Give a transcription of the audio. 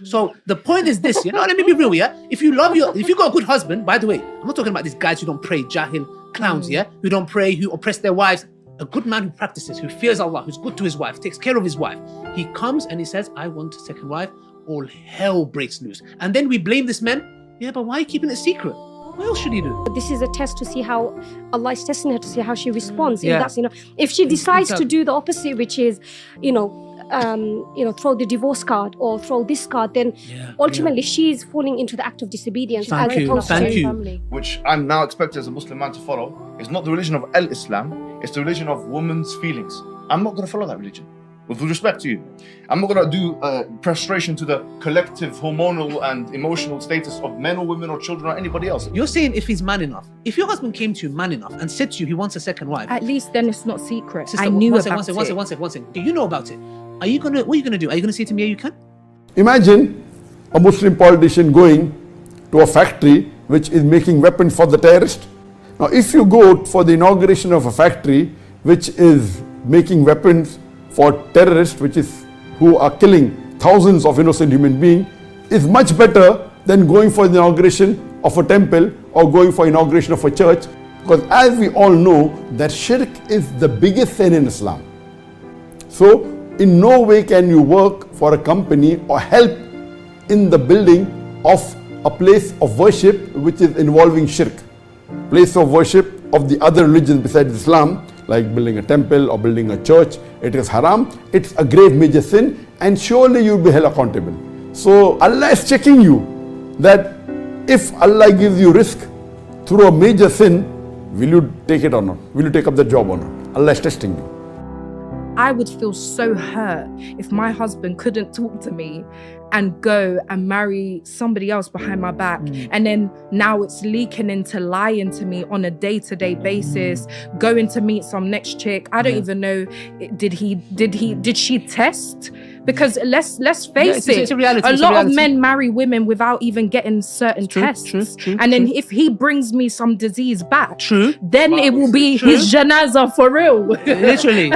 So the point is this, let me be real, yeah? If you got a good husband, by the way, I'm not talking about these guys who don't pray, jahil, clowns, yeah? Who don't pray, who oppress their wives. A good man who practices, who fears Allah, who's good to his wife, takes care of his wife. He comes and he says, I want a second wife. All hell breaks loose. And then we blame this man. Yeah, but why are you keeping it secret? What else should he do? This is a test to see how Allah is testing her, to see how she responds. Yeah. If she decides to do the opposite, which is, throw the divorce card or throw this card, then ultimately she's falling into the act of disobedience. Thank you. Which I'm now expected as a Muslim man to follow. It's not the religion of Al-Islam, it's the religion of women's feelings. I'm not going to follow that religion. With respect to you, I'm not going to do prostration to the collective hormonal and emotional status of men or women or children or anybody else. You're saying if he's man enough. If your husband came to you man enough and said to you he wants a second wife. At least then it's not secret. Sister, I knew one about second. One second. Do you know about it? What are you going to do? Are you going to say to me, yeah, you can? Imagine a Muslim politician going to a factory which is making weapons for the terrorist. Now, if you go for the inauguration of a factory which is making weapons for terrorists, who are killing thousands of innocent human beings, is much better than going for the inauguration of a temple or going for inauguration of a church. Because as we all know, that shirk is the biggest sin in Islam. So in no way can you work for a company or help in the building of a place of worship which is involving shirk. Place of worship of the other religions besides Islam, like building a temple or building a church, it is haram, it's a grave major sin, and surely you'll be held accountable. So Allah is checking you that if Allah gives you risk through a major sin, will you take it or not? Will you take up the job or not? Allah is testing you. I would feel so hurt if my husband couldn't talk to me and go and marry somebody else behind my back. And then now it's leaking into lying to me on a day-to-day basis, going to meet some next chick. I don't even know, did she test? Because let's face it, it's a reality. A lot of men marry women without even getting certain tests. True. And then if he brings me some disease back, then it will be his janaza for real. Literally.